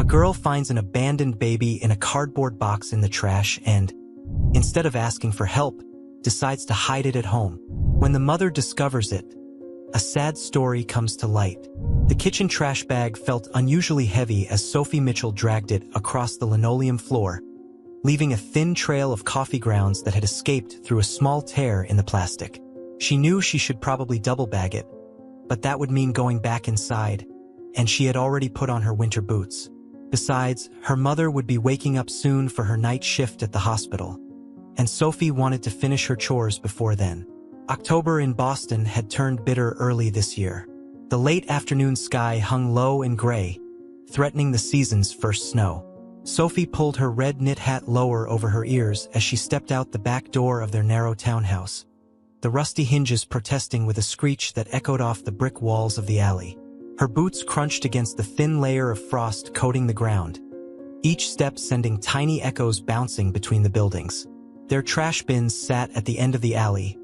A girl finds an abandoned baby in a cardboard box in the trash and, instead of asking for help, decides to hide it at home. When the mother discovers it, a sad story comes to light. The kitchen trash bag felt unusually heavy as Sophie Mitchell dragged it across the linoleum floor, leaving a thin trail of coffee grounds that had escaped through a small tear in the plastic. She knew she should probably double bag it, but that would mean going back inside, and she had already put on her winter boots. Besides, her mother would be waking up soon for her night shift at the hospital, and Sophie wanted to finish her chores before then. October in Boston had turned bitter early this year. The late afternoon sky hung low and gray, threatening the season's first snow. Sophie pulled her red knit hat lower over her ears as she stepped out the back door of their narrow townhouse, the rusty hinges protesting with a screech that echoed off the brick walls of the alley. Her boots crunched against the thin layer of frost coating the ground, each step sending tiny echoes bouncing between the buildings. Their trash bins sat at the end of the alley,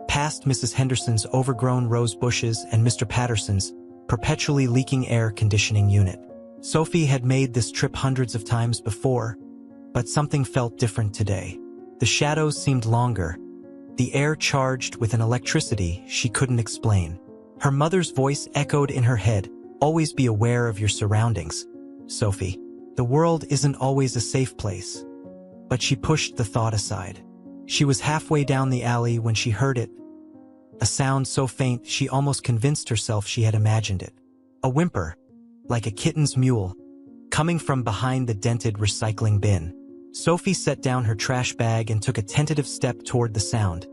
past Mrs. Henderson's overgrown rose bushes and Mr. Patterson's perpetually leaking air conditioning unit. Sophie had made this trip hundreds of times before, but something felt different today. The shadows seemed longer, the air charged with an electricity she couldn't explain. Her mother's voice echoed in her head, "Always be aware of your surroundings, Sophie. The world isn't always a safe place." But she pushed the thought aside. She was halfway down the alley when she heard it, a sound so faint she almost convinced herself she had imagined it. A whimper, like a kitten's mewl, coming from behind the dented recycling bin. Sophie set down her trash bag and took a tentative step toward the sound,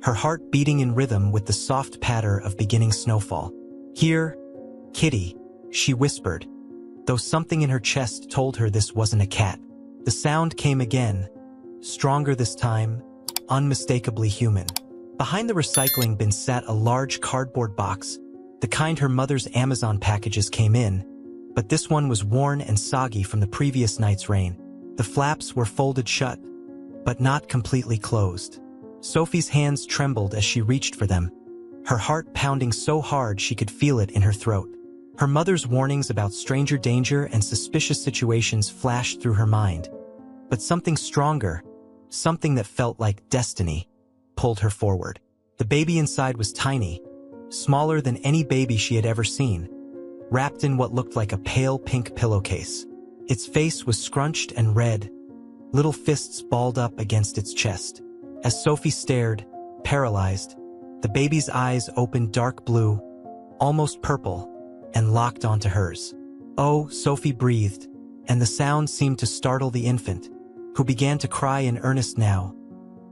her heart beating in rhythm with the soft patter of beginning snowfall. "Here, kitty," she whispered, though something in her chest told her this wasn't a cat. The sound came again, stronger this time, unmistakably human. Behind the recycling bin sat a large cardboard box, the kind her mother's Amazon packages came in, but this one was worn and soggy from the previous night's rain. The flaps were folded shut, but not completely closed. Sophie's hands trembled as she reached for them, her heart pounding so hard she could feel it in her throat. Her mother's warnings about stranger danger and suspicious situations flashed through her mind, but something stronger, something that felt like destiny, pulled her forward. The baby inside was tiny, smaller than any baby she had ever seen, wrapped in what looked like a pale pink pillowcase. Its face was scrunched and red, little fists balled up against its chest. As Sophie stared, paralyzed, the baby's eyes opened dark blue, almost purple, and locked onto hers. "Oh," Sophie breathed, and the sound seemed to startle the infant, who began to cry in earnest now,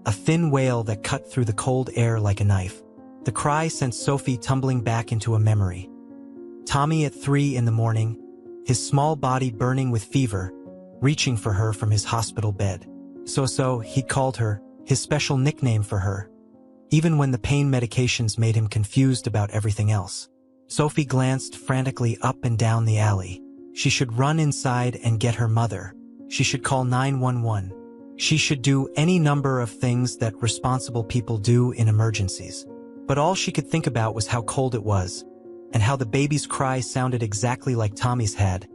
a thin wail that cut through the cold air like a knife. The cry sent Sophie tumbling back into a memory. Tommy at 3 in the morning, his small body burning with fever, reaching for her from his hospital bed. So, he'd called her, his special nickname for her, even when the pain medications made him confused about everything else. Sophie glanced frantically up and down the alley. She should run inside and get her mother. She should call 911. She should do any number of things that responsible people do in emergencies. But all she could think about was how cold it was, and how the baby's cry sounded exactly like Tommy's had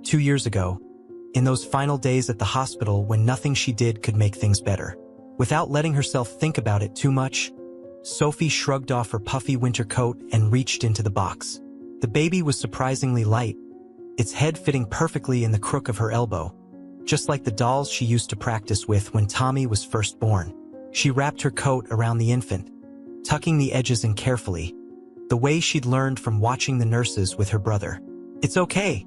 2 years ago, in those final days at the hospital when nothing she did could make things better. Without letting herself think about it too much, Sophie shrugged off her puffy winter coat and reached into the box. The baby was surprisingly light, its head fitting perfectly in the crook of her elbow, just like the dolls she used to practice with when Tommy was first born. She wrapped her coat around the infant, tucking the edges in carefully, the way she'd learned from watching the nurses with her brother. "It's okay,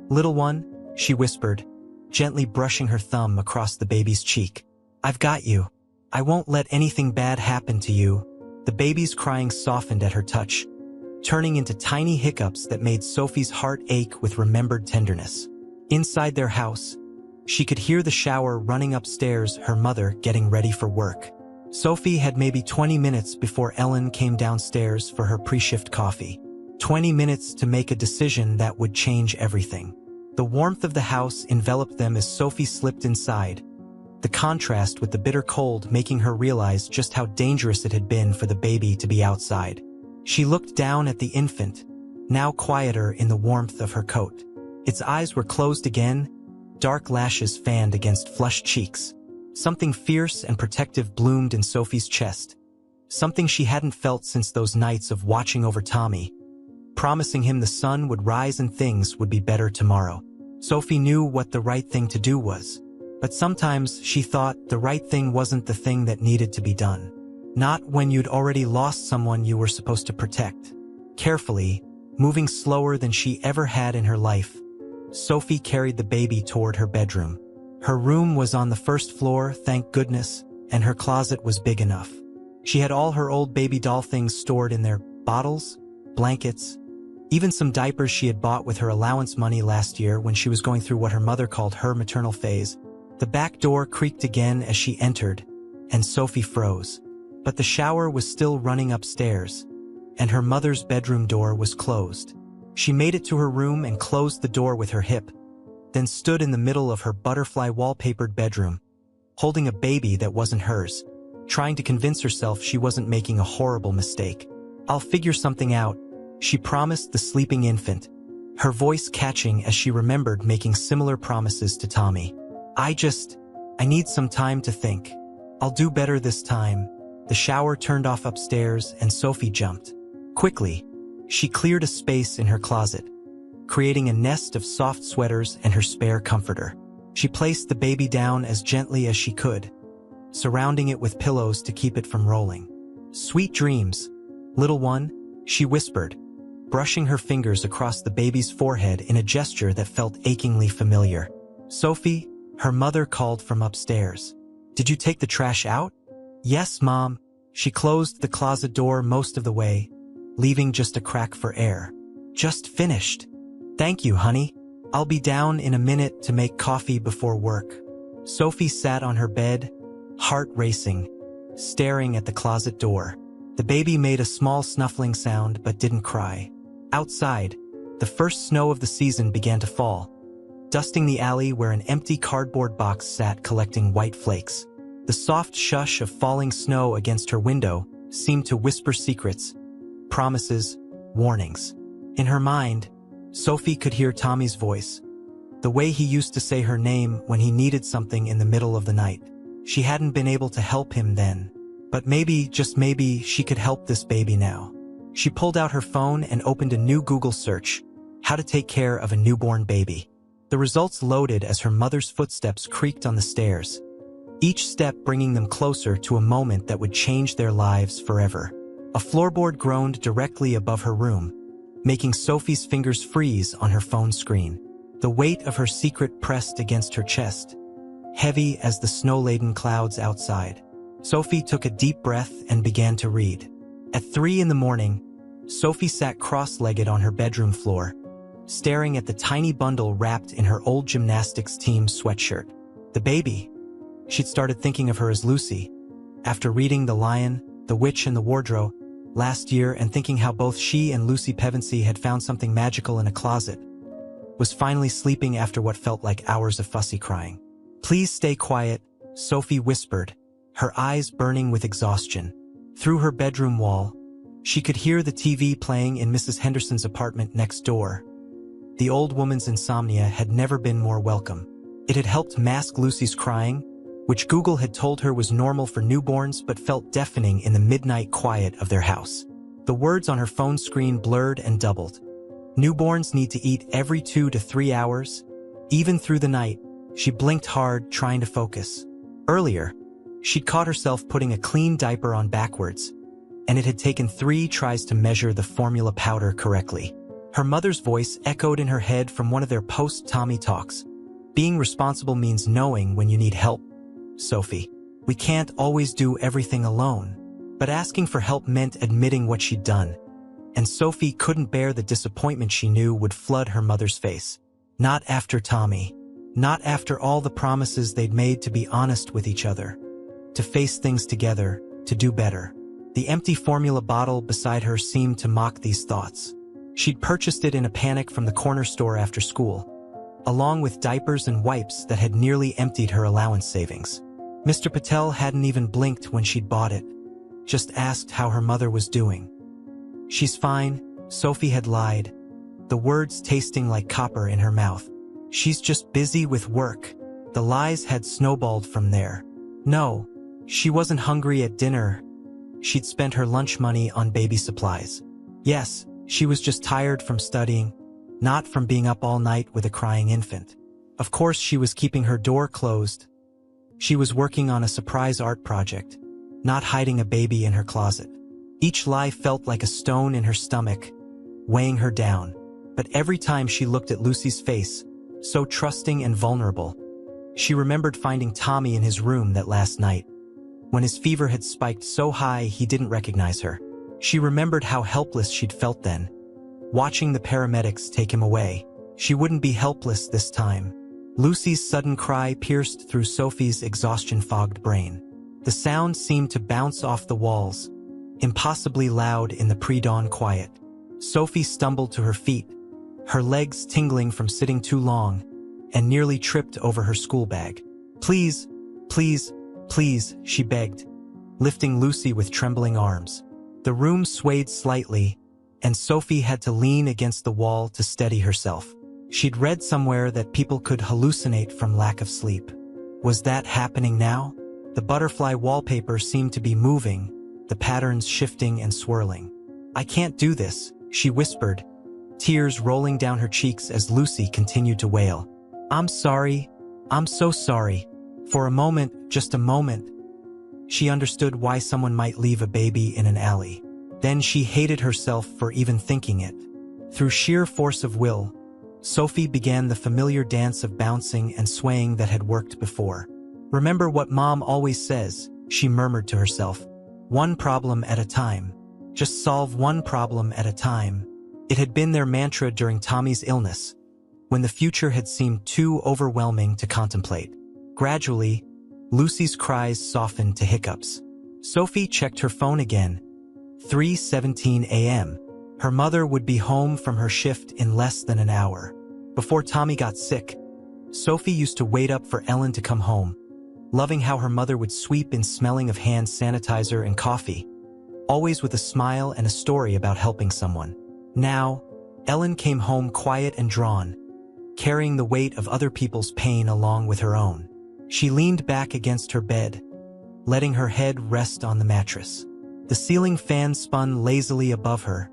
little one," she whispered, gently brushing her thumb across the baby's cheek. "I've got you. I won't let anything bad happen to you." The baby's crying softened at her touch, turning into tiny hiccups that made Sophie's heart ache with remembered tenderness. Inside their house, she could hear the shower running upstairs, her mother getting ready for work. Sophie had maybe 20 minutes before Ellen came downstairs for her pre-shift coffee. 20 minutes to make a decision that would change everything. The warmth of the house enveloped them as Sophie slipped inside, the contrast with the bitter cold making her realize just how dangerous it had been for the baby to be outside. She looked down at the infant, now quieter in the warmth of her coat. Its eyes were closed again, dark lashes fanned against flushed cheeks. Something fierce and protective bloomed in Sophie's chest. Something she hadn't felt since those nights of watching over Tommy, promising him the sun would rise and things would be better tomorrow. Sophie knew what the right thing to do was, but sometimes she thought the right thing wasn't the thing that needed to be done. Not when you'd already lost someone you were supposed to protect. Carefully, moving slower than she ever had in her life, Sophie carried the baby toward her bedroom. Her room was on the first floor, thank goodness, and her closet was big enough. She had all her old baby doll things stored in there: bottles, blankets, even some diapers she had bought with her allowance money last year when she was going through what her mother called her maternal phase. The back door creaked again as she entered, and Sophie froze. But the shower was still running upstairs, and her mother's bedroom door was closed. She made it to her room and closed the door with her hip, then stood in the middle of her butterfly wallpapered bedroom, holding a baby that wasn't hers, trying to convince herself she wasn't making a horrible mistake. "I'll figure something out," she promised the sleeping infant, her voice catching as she remembered making similar promises to Tommy. I need some time to think. I'll do better this time." The shower turned off upstairs and Sophie jumped. Quickly, she cleared a space in her closet, creating a nest of soft sweaters and her spare comforter. She placed the baby down as gently as she could, surrounding it with pillows to keep it from rolling. "Sweet dreams, little one," she whispered, brushing her fingers across the baby's forehead in a gesture that felt achingly familiar. "Sophie," her mother called from upstairs. "Did you take the trash out?" "Yes, Mom." She closed the closet door most of the way, leaving just a crack for air. "Just finished." "Thank you, honey. I'll be down in a minute to make coffee before work." Sophie sat on her bed, heart racing, staring at the closet door. The baby made a small snuffling sound but didn't cry. Outside, the first snow of the season began to fall, dusting the alley where an empty cardboard box sat collecting white flakes. The soft shush of falling snow against her window seemed to whisper secrets, promises, warnings. In her mind, Sophie could hear Tommy's voice, the way he used to say her name when he needed something in the middle of the night. She hadn't been able to help him then, but maybe, just maybe, she could help this baby now. She pulled out her phone and opened a new Google search, "How to take care of a newborn baby." The results loaded as her mother's footsteps creaked on the stairs, each step bringing them closer to a moment that would change their lives forever. A floorboard groaned directly above her room, making Sophie's fingers freeze on her phone screen. The weight of her secret pressed against her chest, heavy as the snow-laden clouds outside. Sophie took a deep breath and began to read. At 3 in the morning, Sophie sat cross-legged on her bedroom floor, staring at the tiny bundle wrapped in her old gymnastics team sweatshirt. The baby. She'd started thinking of her as Lucy, after reading The Lion, the Witch, and the Wardrobe last year, and thinking how both she and Lucy Pevensey had found something magical in a closet, was finally sleeping after what felt like hours of fussy crying. "Please stay quiet," Sophie whispered, her eyes burning with exhaustion. Through her bedroom wall, she could hear the TV playing in Mrs. Henderson's apartment next door. The old woman's insomnia had never been more welcome. It had helped mask Lucy's crying, which Google had told her was normal for newborns but felt deafening in the midnight quiet of their house. The words on her phone screen blurred and doubled. "Newborns need to eat every 2 to 3 hours, even through the night." She blinked hard, trying to focus. Earlier, she'd caught herself putting a clean diaper on backwards, and it had taken 3 tries to measure the formula powder correctly. Her mother's voice echoed in her head from one of their post-Tommy talks. "Being responsible means knowing when you need help, Sophie. We can't always do everything alone." But asking for help meant admitting what she'd done, and Sophie couldn't bear the disappointment she knew would flood her mother's face. Not after Tommy. Not after all the promises they'd made to be honest with each other, to face things together, to do better. The empty formula bottle beside her seemed to mock these thoughts. She'd purchased it in a panic from the corner store after school, along with diapers and wipes that had nearly emptied her allowance savings. Mr. Patel hadn't even blinked when she'd bought it, just asked how her mother was doing. "She's fine," Sophie had lied, the words tasting like copper in her mouth. She's just busy with work. The lies had snowballed from there. No, she wasn't hungry at dinner. She'd spent her lunch money on baby supplies. Yes, she was just tired from studying, not from being up all night with a crying infant. Of course, she was keeping her door closed. She was working on a surprise art project, not hiding a baby in her closet. Each lie felt like a stone in her stomach, weighing her down. But every time she looked at Lucy's face, so trusting and vulnerable, she remembered finding Tommy in his room that last night, when his fever had spiked so high he didn't recognize her. She remembered how helpless she'd felt then, watching the paramedics take him away. She wouldn't be helpless this time. Lucy's sudden cry pierced through Sophie's exhaustion-fogged brain. The sound seemed to bounce off the walls, impossibly loud in the pre-dawn quiet. Sophie stumbled to her feet, her legs tingling from sitting too long, and nearly tripped over her school bag. "Please, please, please," she begged, lifting Lucy with trembling arms. The room swayed slightly, and Sophie had to lean against the wall to steady herself. She'd read somewhere that people could hallucinate from lack of sleep. Was that happening now? The butterfly wallpaper seemed to be moving, the patterns shifting and swirling. "I can't do this," she whispered, tears rolling down her cheeks as Lucy continued to wail. "I'm sorry. I'm so sorry." For a moment, just a moment, she understood why someone might leave a baby in an alley. Then she hated herself for even thinking it. Through sheer force of will, Sophie began the familiar dance of bouncing and swaying that had worked before. "Remember what Mom always says," she murmured to herself. "One problem at a time. Just solve one problem at a time." It had been their mantra during Tommy's illness, when the future had seemed too overwhelming to contemplate. Gradually, Lucy's cries softened to hiccups. Sophie checked her phone again. 3:17 a.m. Her mother would be home from her shift in less than an hour. Before Tommy got sick, Sophie used to wait up for Ellen to come home, loving how her mother would sweep in smelling of hand sanitizer and coffee, always with a smile and a story about helping someone. Now, Ellen came home quiet and drawn, carrying the weight of other people's pain along with her own. She leaned back against her bed, letting her head rest on the mattress. The ceiling fan spun lazily above her,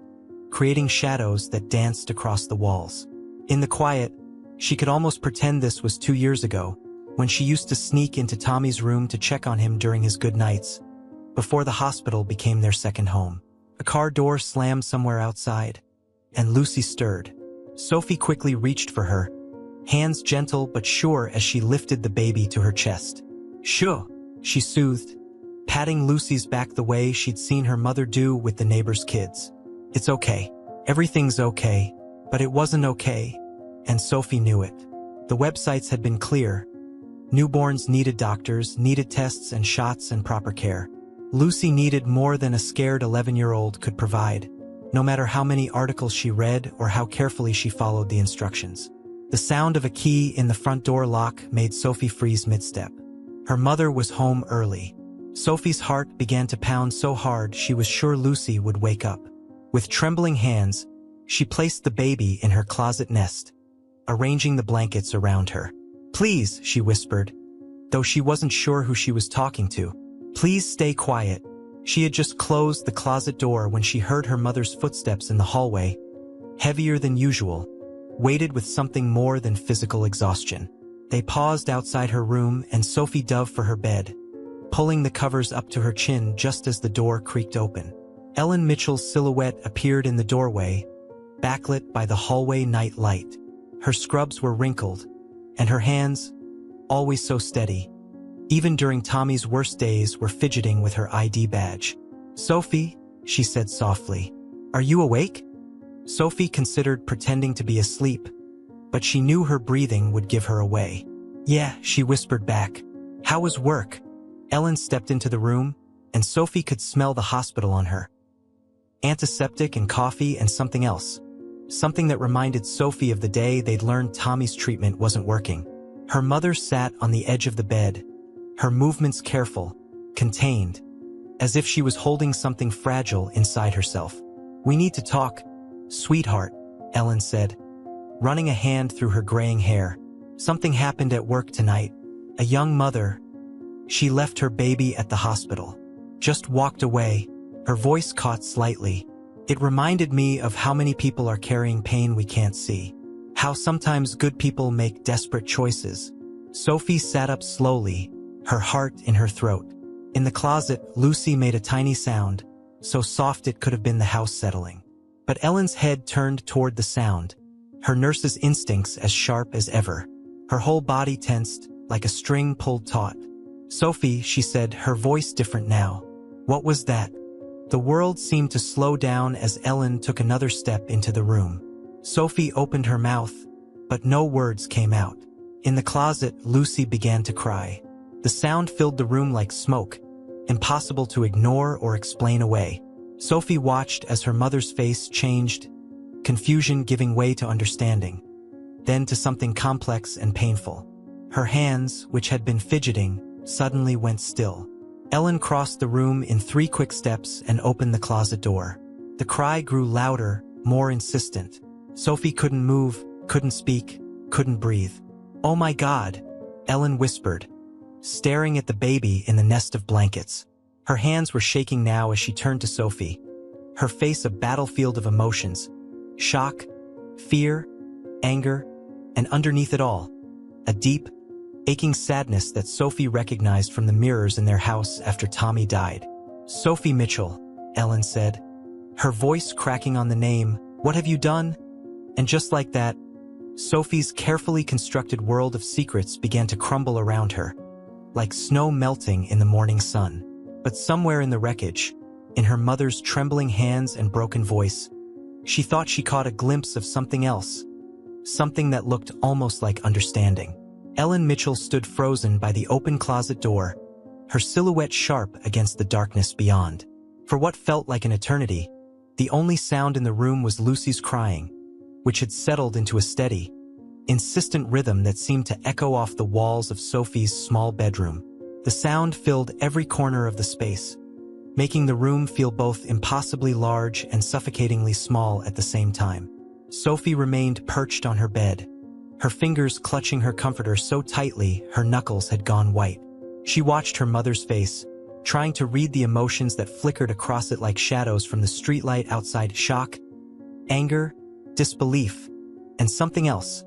creating shadows that danced across the walls. In the quiet, she could almost pretend this was 2 years ago, when she used to sneak into Tommy's room to check on him during his good nights, before the hospital became their second home. A car door slammed somewhere outside, and Lucy stirred. Sophie quickly reached for her, hands gentle but sure as she lifted the baby to her chest. "Shoo," she soothed, patting Lucy's back the way she'd seen her mother do with the neighbor's kids. "It's okay. Everything's okay." But it wasn't okay, and Sophie knew it. The websites had been clear. Newborns needed doctors, needed tests and shots and proper care. Lucy needed more than a scared 11-year-old could provide, no matter how many articles she read or how carefully she followed the instructions. The sound of a key in the front door lock made Sophie freeze mid-step. Her mother was home early. Sophie's heart began to pound so hard she was sure Lucy would wake up. With trembling hands, she placed the baby in her closet nest, arranging the blankets around her. "Please," she whispered, though she wasn't sure who she was talking to. "Please stay quiet." She had just closed the closet door when she heard her mother's footsteps in the hallway, heavier than usual, weighted with something more than physical exhaustion. They paused outside her room and Sophie dove for her bed, pulling the covers up to her chin just as the door creaked open. Ellen Mitchell's silhouette appeared in the doorway, backlit by the hallway night light. Her scrubs were wrinkled, and her hands, always so steady, even during Tommy's worst days, were fidgeting with her ID badge. "Sophie," she said softly, "are you awake?" Sophie considered pretending to be asleep, but she knew her breathing would give her away. "Yeah," she whispered back. "How was work?" Ellen stepped into the room, and Sophie could smell the hospital on her. Antiseptic and coffee and something else. Something that reminded Sophie of the day they'd learned Tommy's treatment wasn't working. Her mother sat on the edge of the bed, her movements careful, contained, as if she was holding something fragile inside herself. "We need to talk, sweetheart," Ellen said, running a hand through her graying hair. Something happened at work tonight. A young mother. She left her baby at the hospital. Just walked away. Her voice caught slightly. It reminded me of how many people are carrying pain we can't see. How sometimes good people make desperate choices. Sophie sat up slowly, her heart in her throat. In the closet, Lucy made a tiny sound, so soft it could have been the house settling. But Ellen's head turned toward the sound, her nurse's instincts as sharp as ever. Her whole body tensed, like a string pulled taut. "Sophie," she said, her voice different now. "What was that?" The world seemed to slow down as Ellen took another step into the room. Sophie opened her mouth, but no words came out. In the closet, Lucy began to cry. The sound filled the room like smoke, impossible to ignore or explain away. Sophie watched as her mother's face changed, confusion giving way to understanding, then to something complex and painful. Her hands, which had been fidgeting, suddenly went still. Ellen crossed the room in 3 quick steps and opened the closet door. The cry grew louder, more insistent. Sophie couldn't move, couldn't speak, couldn't breathe. "Oh my God," Ellen whispered, staring at the baby in the nest of blankets. Her hands were shaking now as she turned to Sophie, her face a battlefield of emotions. Shock, fear, anger, and underneath it all, a deep, aching sadness that Sophie recognized from the mirrors in their house after Tommy died. "Sophie Mitchell," Ellen said, her voice cracking on the name. "What have you done?" And just like that, Sophie's carefully constructed world of secrets began to crumble around her, like snow melting in the morning sun. But somewhere in the wreckage, in her mother's trembling hands and broken voice, she thought she caught a glimpse of something else, something that looked almost like understanding. Ellen Mitchell stood frozen by the open closet door, her silhouette sharp against the darkness beyond. For what felt like an eternity, the only sound in the room was Lucy's crying, which had settled into a steady, insistent rhythm that seemed to echo off the walls of Sophie's small bedroom. The sound filled every corner of the space, making the room feel both impossibly large and suffocatingly small at the same time. Sophie remained perched on her bed, her fingers clutching her comforter so tightly her knuckles had gone white. She watched her mother's face, trying to read the emotions that flickered across it like shadows from the streetlight outside. Shock, anger, disbelief, and something else,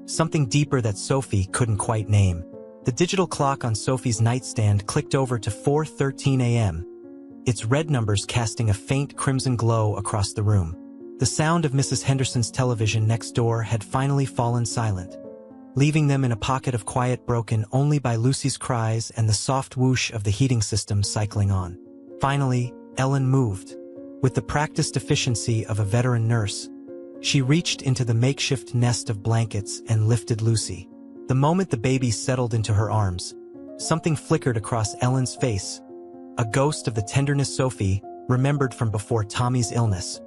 something deeper that Sophie couldn't quite name. The digital clock on Sophie's nightstand clicked over to 4:13 a.m., its red numbers casting a faint crimson glow across the room. The sound of Mrs. Henderson's television next door had finally fallen silent, leaving them in a pocket of quiet broken only by Lucy's cries and the soft whoosh of the heating system cycling on. Finally, Ellen moved. With the practiced efficiency of a veteran nurse, she reached into the makeshift nest of blankets and lifted Lucy. The moment the baby settled into her arms, something flickered across Ellen's face, a ghost of the tenderness Sophie remembered from before Tommy's illness,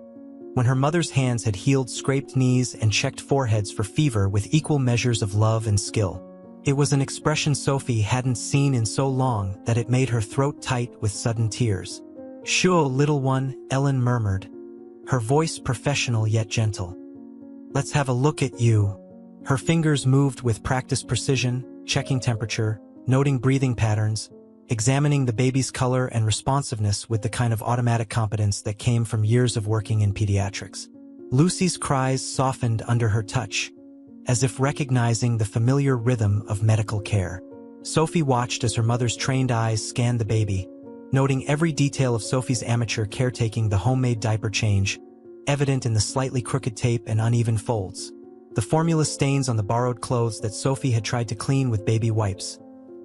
when her mother's hands had healed scraped knees and checked foreheads for fever with equal measures of love and skill. It was an expression Sophie hadn't seen in so long that it made her throat tight with sudden tears. "Sure, little one," Ellen murmured, her voice professional yet gentle. "Let's have a look at you." Her fingers moved with practiced precision, checking temperature, noting breathing patterns, examining the baby's color and responsiveness with the kind of automatic competence that came from years of working in pediatrics. Lucy's cries softened under her touch, as if recognizing the familiar rhythm of medical care. Sophie watched as her mother's trained eyes scanned the baby, noting every detail of Sophie's amateur caretaking, the homemade diaper change, evident in the slightly crooked tape and uneven folds, the formula stains on the borrowed clothes that Sophie had tried to clean with baby wipes,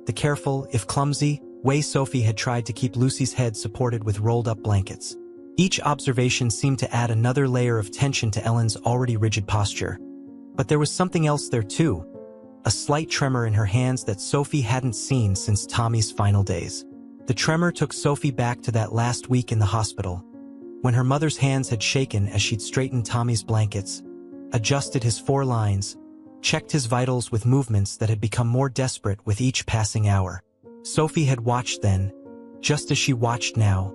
the careful, if clumsy, way Sophie had tried to keep Lucy's head supported with rolled-up blankets. Each observation seemed to add another layer of tension to Ellen's already rigid posture. But there was something else there too, a slight tremor in her hands that Sophie hadn't seen since Tommy's final days. The tremor took Sophie back to that last week in the hospital, when her mother's hands had shaken as she'd straightened Tommy's blankets, adjusted his 4 lines, checked his vitals with movements that had become more desperate with each passing hour. Sophie had watched then, just as she watched now,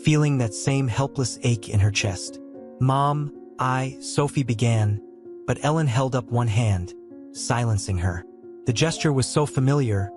feeling that same helpless ache in her chest. "Mom," Sophie began, but Ellen held up one hand, silencing her. The gesture was so familiar,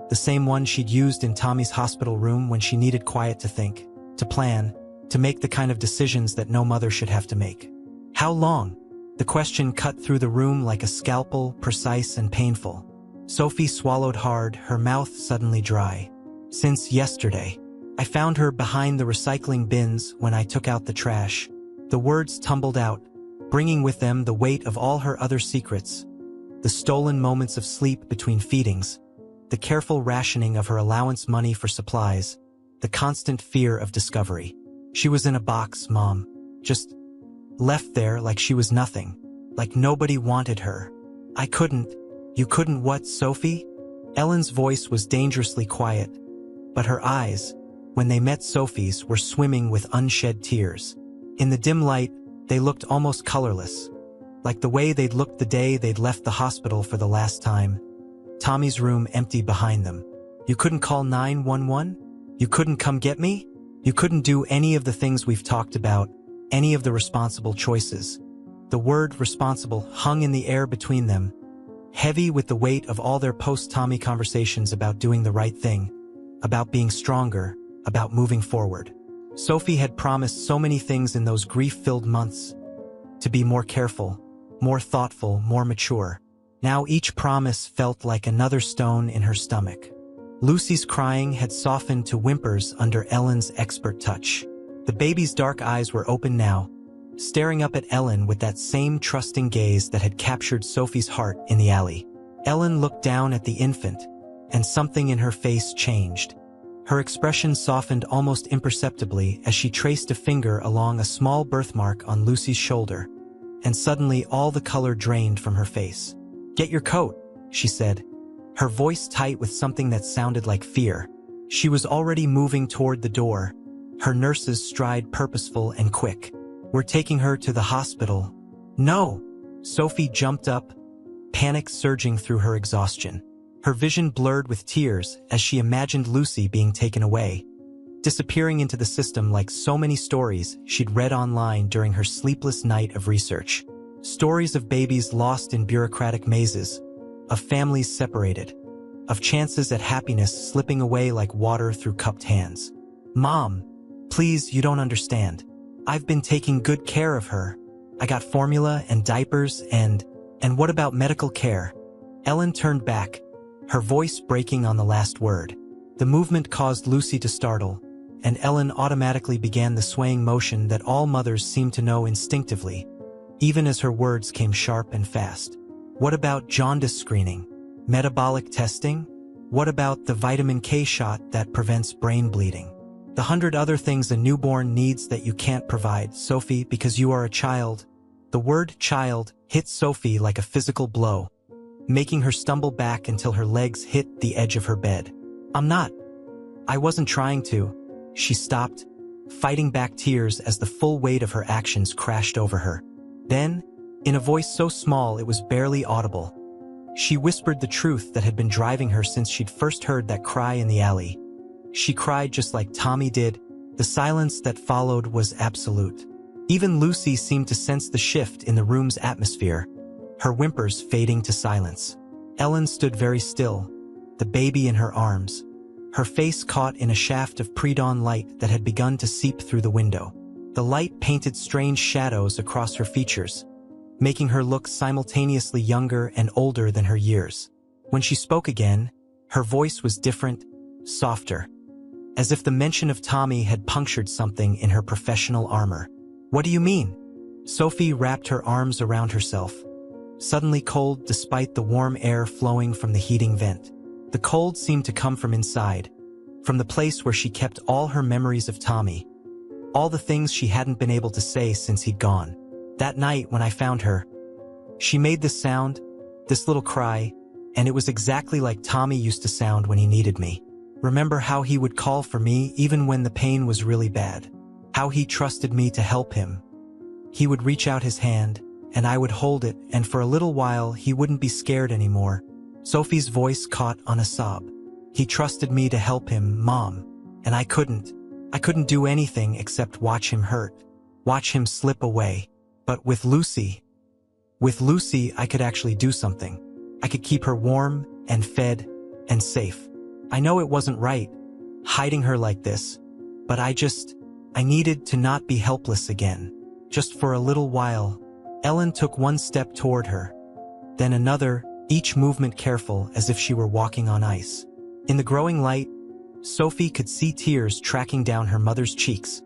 the same one she'd used in Tommy's hospital room when she needed quiet to think, to plan, to make the kind of decisions that no mother should have to make. How long? The question cut through the room like a scalpel, precise and painful. Sophie swallowed hard, her mouth suddenly dry. Since yesterday. I found her behind the recycling bins when I took out the trash. The words tumbled out, bringing with them the weight of all her other secrets. The stolen moments of sleep between feedings, the careful rationing of her allowance money for supplies, the constant fear of discovery. She was in a box, Mom. Just left there like she was nothing, like nobody wanted her. I couldn't. You couldn't what, Sophie? Ellen's voice was dangerously quiet, but her eyes, when they met Sophie's, were swimming with unshed tears. In the dim light, they looked almost colorless, like the way they'd looked the day they'd left the hospital for the last time. Tommy's room empty behind them. You couldn't call 911? You couldn't come get me? You couldn't do any of the things we've talked about, any of the responsible choices. The word responsible hung in the air between them, heavy with the weight of all their post-Tommy conversations about doing the right thing, about being stronger, about moving forward. Sophie had promised so many things in those grief-filled months. To be more careful, more thoughtful, more mature. Now each promise felt like another stone in her stomach. Lucy's crying had softened to whimpers under Ellen's expert touch. The baby's dark eyes were open now, staring up at Ellen with that same trusting gaze that had captured Sophie's heart in the alley. Ellen looked down at the infant, and something in her face changed. Her expression softened almost imperceptibly as she traced a finger along a small birthmark on Lucy's shoulder, and suddenly all the color drained from her face. "Get your coat," she said, her voice tight with something that sounded like fear. She was already moving toward the door, her nurse's stride purposeful and quick. "We're taking her to the hospital." "No!" Sophie jumped up, panic surging through her exhaustion. Her vision blurred with tears as she imagined Lucy being taken away, disappearing into the system like so many stories she'd read online during her sleepless night of research. Stories of babies lost in bureaucratic mazes, of families separated, of chances at happiness slipping away like water through cupped hands. "Mom, please, you don't understand. I've been taking good care of her. I got formula and diapers and what about medical care?" Ellen turned back, her voice breaking on the last word. The movement caused Lucy to startle, and Ellen automatically began the swaying motion that all mothers seem to know instinctively, even as her words came sharp and fast. "What about jaundice screening? Metabolic testing? What about the vitamin K shot that prevents brain bleeding? The 100 other things a newborn needs that you can't provide, Sophie, because you are a child." The word child hit Sophie like a physical blow, making her stumble back until her legs hit the edge of her bed. I wasn't trying to." She stopped, fighting back tears as the full weight of her actions crashed over her. Then, in a voice so small it was barely audible, she whispered the truth that had been driving her since she'd first heard that cry in the alley. She cried just like Tommy did. The silence that followed was absolute. Even Lucy seemed to sense the shift in the room's atmosphere, her whimpers fading to silence. Ellen stood very still, the baby in her arms, her face caught in a shaft of pre-dawn light that had begun to seep through the window. The light painted strange shadows across her features, making her look simultaneously younger and older than her years. When she spoke again, her voice was different, softer, as if the mention of Tommy had punctured something in her professional armor. "What do you mean?" Sophie wrapped her arms around herself, suddenly cold despite the warm air flowing from the heating vent. The cold seemed to come from inside, from the place where she kept all her memories of Tommy, all the things she hadn't been able to say since he'd gone. "That night when I found her, she made this sound, this little cry, and it was exactly like Tommy used to sound when he needed me. Remember how he would call for me even when the pain was really bad? How he trusted me to help him? He would reach out his hand, and I would hold it, and for a little while he wouldn't be scared anymore." Sophie's voice caught on a sob. "He trusted me to help him, Mom, and I couldn't do anything except watch him hurt, watch him slip away." But with Lucy, I could actually do something. I could keep her warm and fed and safe. I know it wasn't right, hiding her like this, but I needed to not be helpless again. Just for a little while. Ellen took one step toward her, then another, each movement careful as if she were walking on ice. In the growing light, Sophie could see tears tracking down her mother's cheeks,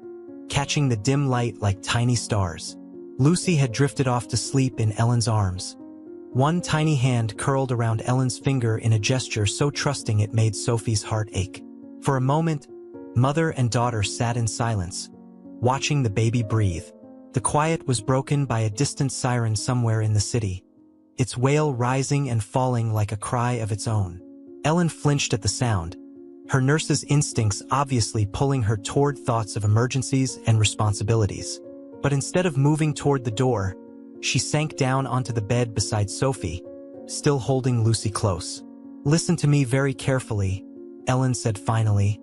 catching the dim light like tiny stars. Lucy had drifted off to sleep in Ellen's arms. One tiny hand curled around Ellen's finger in a gesture so trusting it made Sophie's heart ache. For a moment, mother and daughter sat in silence, watching the baby breathe. The quiet was broken by a distant siren somewhere in the city, its wail rising and falling like a cry of its own. Ellen flinched at the sound, her nurse's instincts obviously pulling her toward thoughts of emergencies and responsibilities. But instead of moving toward the door, she sank down onto the bed beside Sophie, still holding Lucy close. "Listen to me very carefully," Ellen said finally,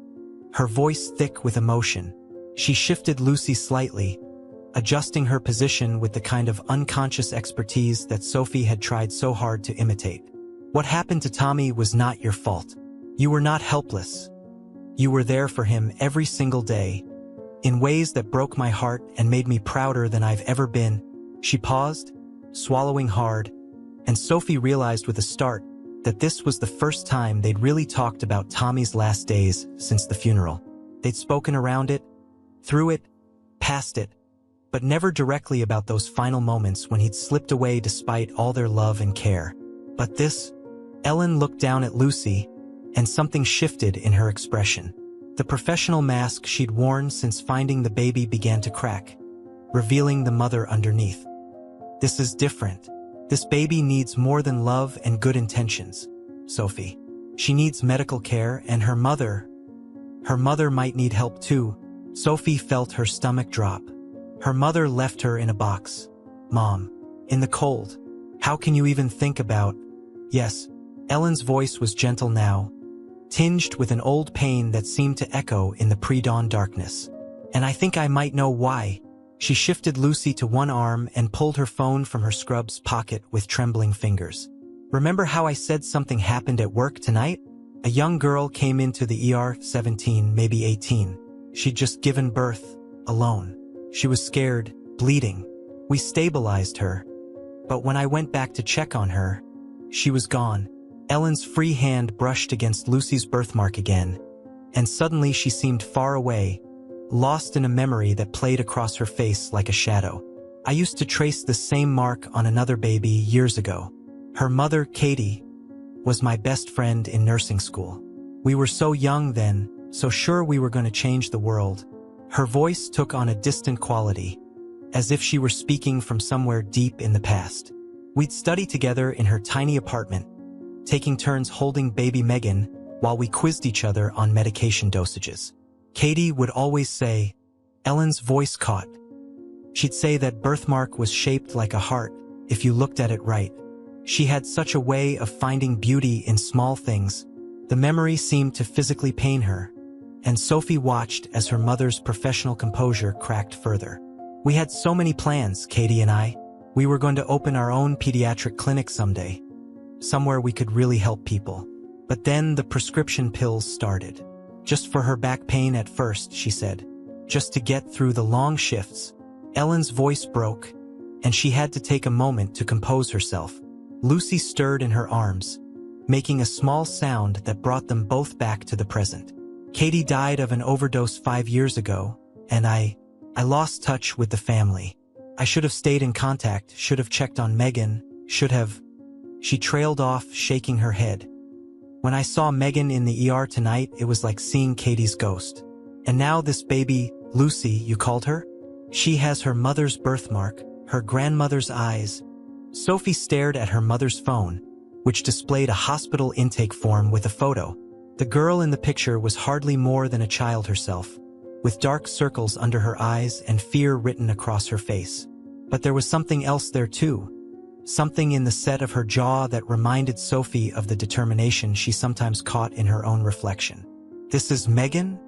her voice thick with emotion. She shifted Lucy slightly, adjusting her position with the kind of unconscious expertise that Sophie had tried so hard to imitate. "What happened to Tommy was not your fault. You were not helpless. You were there for him every single day, in ways that broke my heart and made me prouder than I've ever been." She paused, swallowing hard, and Sophie realized with a start that this was the first time they'd really talked about Tommy's last days since the funeral. They'd spoken around it, through it, past it, but never directly about those final moments when he'd slipped away despite all their love and care. But this, Ellen looked down at Lucy, and something shifted in her expression. The professional mask she'd worn since finding the baby began to crack, revealing the mother underneath. "This is different. This baby needs more than love and good intentions, Sophie. She needs medical care, and her mother might need help too." Sophie felt her stomach drop. Her mother left her in a box. "Mom, in the cold. How can you even think about—" "Yes." Ellen's voice was gentle now, tinged with an old pain that seemed to echo in the pre-dawn darkness. "And I think I might know why." She shifted Lucy to one arm and pulled her phone from her scrub's pocket with trembling fingers. "Remember how I said something happened at work tonight? A young girl came into the ER, 17, maybe 18. She'd just given birth, alone. She was scared, bleeding. We stabilized her. But when I went back to check on her, she was gone." Ellen's free hand brushed against Lucy's birthmark again, and suddenly she seemed far away, lost in a memory that played across her face like a shadow. "I used to trace the same mark on another baby years ago. Her mother, Katie, was my best friend in nursing school. We were so young then, so sure we were going to change the world." Her voice took on a distant quality, as if she were speaking from somewhere deep in the past. "We'd study together in her tiny apartment, taking turns holding baby Megan while we quizzed each other on medication dosages. Katie would always say," Ellen's voice caught. "She'd say that birthmark was shaped like a heart if you looked at it right. She had such a way of finding beauty in small things. The memory seemed to physically pain her." And Sophie watched as her mother's professional composure cracked further. "We had so many plans, Katie and I. We were going to open our own pediatric clinic someday, somewhere we could really help people. But then the prescription pills started. Just for her back pain at first," she said. "Just to get through the long shifts." Ellen's voice broke, and she had to take a moment to compose herself. Lucy stirred in her arms, making a small sound that brought them both back to the present. "Katie died of an overdose 5 years ago, and I lost touch with the family. I should have stayed in contact, should have checked on Megan, should have—" She trailed off, shaking her head. "When I saw Megan in the ER tonight, it was like seeing Katie's ghost. And now this baby, Lucy, you called her? She has her mother's birthmark, her grandmother's eyes." Sophie stared at her mother's phone, which displayed a hospital intake form with a photo. The girl in the picture was hardly more than a child herself, with dark circles under her eyes and fear written across her face. But there was something else there too. Something in the set of her jaw that reminded Sophie of the determination she sometimes caught in her own reflection. "This is Megan?"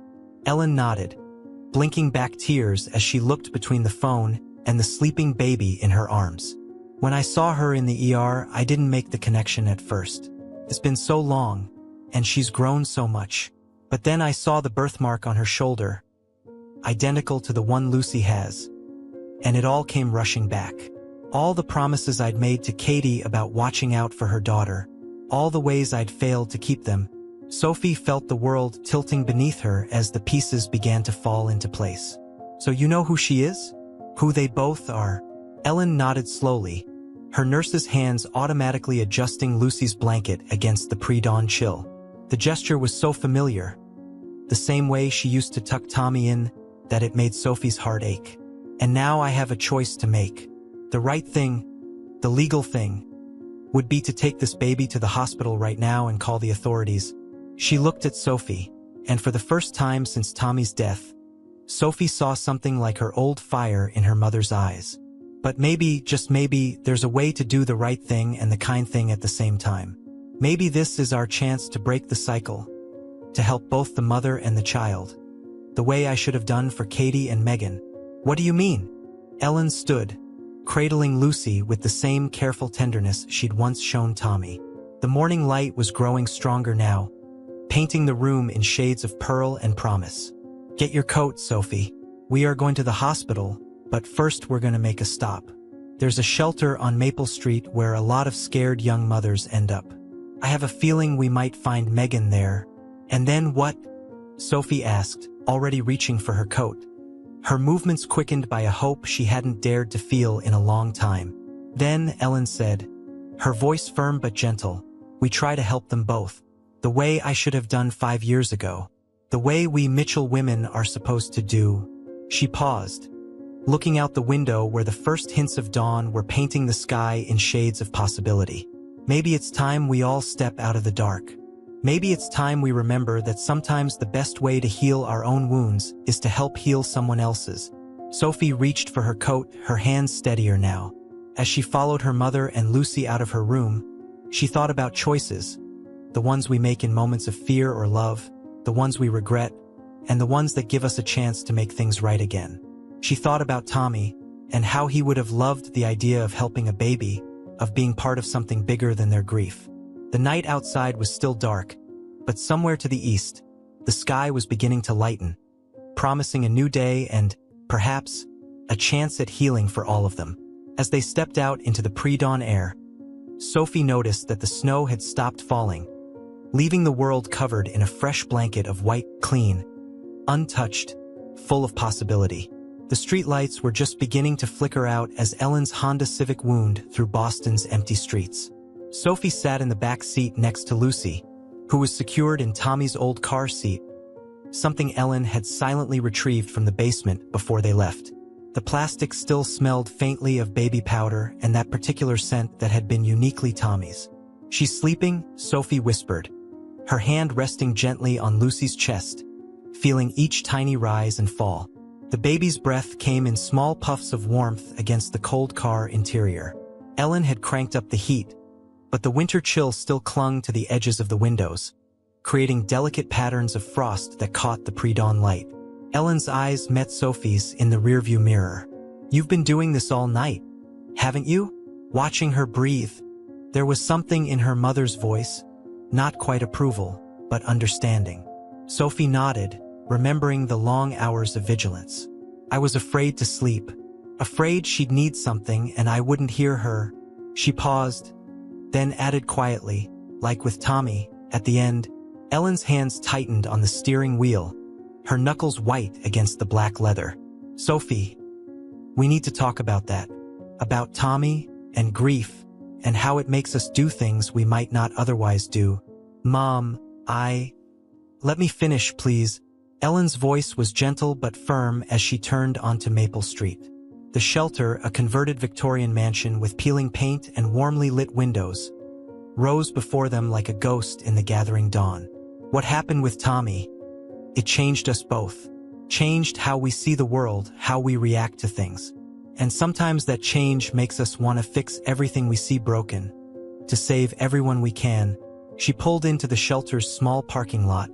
Ellen nodded, blinking back tears as she looked between the phone and the sleeping baby in her arms. When I saw her in the ER, I didn't make the connection at first. It's been so long, and she's grown so much. But then I saw the birthmark on her shoulder, identical to the one Lucy has, and it all came rushing back. All the promises I'd made to Katie about watching out for her daughter, all the ways I'd failed to keep them. Sophie felt the world tilting beneath her as the pieces began to fall into place. So you know who she is? Who they both are? Ellen nodded slowly, her nurse's hands automatically adjusting Lucy's blanket against the pre-dawn chill. The gesture was so familiar, the same way she used to tuck Tommy in, that it made Sophie's heart ache. And now I have a choice to make. The right thing, the legal thing, would be to take this baby to the hospital right now and call the authorities. She looked at Sophie, and for the first time since Tommy's death, Sophie saw something like her old fire in her mother's eyes. But maybe, just maybe, there's a way to do the right thing and the kind thing at the same time. Maybe this is our chance to break the cycle, to help both the mother and the child, the way I should have done for Katie and Megan. What do you mean? Ellen stood, cradling Lucy with the same careful tenderness she'd once shown Tommy. The morning light was growing stronger now, painting the room in shades of pearl and promise. Get your coat, Sophie. We are going to the hospital, but first we're going to make a stop. There's a shelter on Maple Street where a lot of scared young mothers end up. I have a feeling we might find Megan there. And then what? Sophie asked, already reaching for her coat. Her movements quickened by a hope she hadn't dared to feel in a long time. Then, Ellen said, her voice firm but gentle, we try to help them both. The way I should have done 5 years ago. The way we Mitchell women are supposed to do. She paused, looking out the window where the first hints of dawn were painting the sky in shades of possibility. Maybe it's time we all step out of the dark. Maybe it's time we remember that sometimes the best way to heal our own wounds is to help heal someone else's. Sophie reached for her coat, her hands steadier now. As she followed her mother and Lucy out of her room, she thought about choices, the ones we make in moments of fear or love, the ones we regret, and the ones that give us a chance to make things right again. She thought about Tommy, and how he would have loved the idea of helping a baby, of being part of something bigger than their grief. The night outside was still dark, but somewhere to the east, the sky was beginning to lighten, promising a new day and, perhaps, a chance at healing for all of them. As they stepped out into the pre-dawn air, Sophie noticed that the snow had stopped falling, leaving the world covered in a fresh blanket of white, clean, untouched, full of possibility. The streetlights were just beginning to flicker out as Ellen's Honda Civic wound through Boston's empty streets. Sophie sat in the back seat next to Lucy, who was secured in Tommy's old car seat, something Ellen had silently retrieved from the basement before they left. The plastic still smelled faintly of baby powder and that particular scent that had been uniquely Tommy's. "She's sleeping," Sophie whispered, her hand resting gently on Lucy's chest, feeling each tiny rise and fall. The baby's breath came in small puffs of warmth against the cold car interior. Ellen had cranked up the heat, but the winter chill still clung to the edges of the windows, creating delicate patterns of frost that caught the pre-dawn light. Ellen's eyes met Sophie's in the rearview mirror. "You've been doing this all night, haven't you?" Watching her breathe, there was something in her mother's voice, not quite approval, but understanding. Sophie nodded, remembering the long hours of vigilance. "I was afraid to sleep, afraid she'd need something and I wouldn't hear her." She paused, then added quietly, like with Tommy, at the end. Ellen's hands tightened on the steering wheel, her knuckles white against the black leather. "Sophie, we need to talk about that. About Tommy, and grief, and how it makes us do things we might not otherwise do." "Mom, Let me finish, please." Ellen's voice was gentle but firm as she turned onto Maple Street. The shelter, a converted Victorian mansion with peeling paint and warmly lit windows, rose before them like a ghost in the gathering dawn. What happened with Tommy? It changed us both. Changed how we see the world, how we react to things. And sometimes that change makes us want to fix everything we see broken, to save everyone we can. She pulled into the shelter's small parking lot,